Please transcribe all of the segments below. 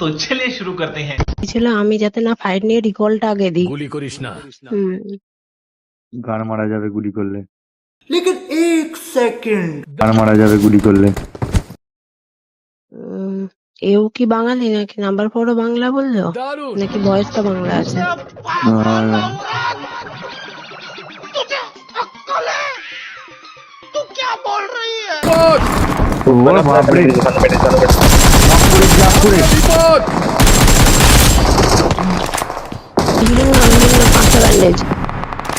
तो चलिए शुरू करते हैं। ছিল আমি যাতে না ফাইট নিয়ে রিকলটা আগে দিই। গুলি করিস না। হুম, গান মারা যাবে গুলি করলে। लेकिन एक सेकंड গান মারা যাবে গুলি করলে। উম, এও কি বাঙালি নাকি? নাম্বার 4ও বাংলা বললো দারুণ। নাকি ভয়েসটা বাংলা আছে? বাপরে বিপদ। হিলিং না 5টা ব্যান্ডেজ।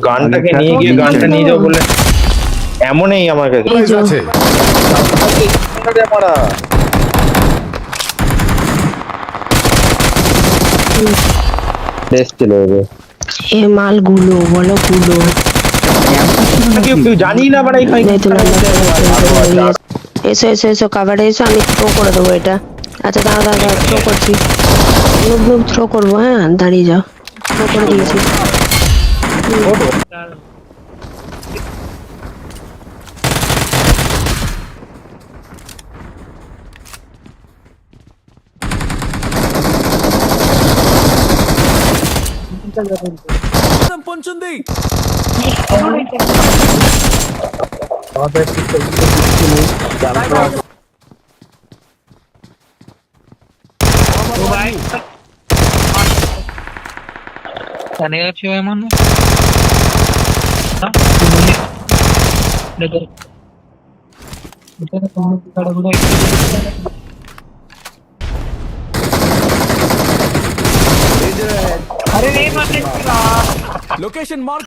গানটাকে নিয়ে গিয়ে গানটা নিয়ে যাও বলে এমনই আমার কাছে এই যে আছে। মারা বেশ ছিল এ মালগুলো বলো গুলো কেউ জানি না বাড়াই খাই এই তো এসো এসো এসো কাভারে এসো, আমি থ্রো করে দেবো এটা। আচ্ছা দাঁড়া দাঁড়া থ্রো করছি, নুব থ্রো করবো। হ্যাঁ দাঁড়িয়ে যাও, থ্রো করে দিয়েছি। পঞ্চন্দি লোকেশন মার্ক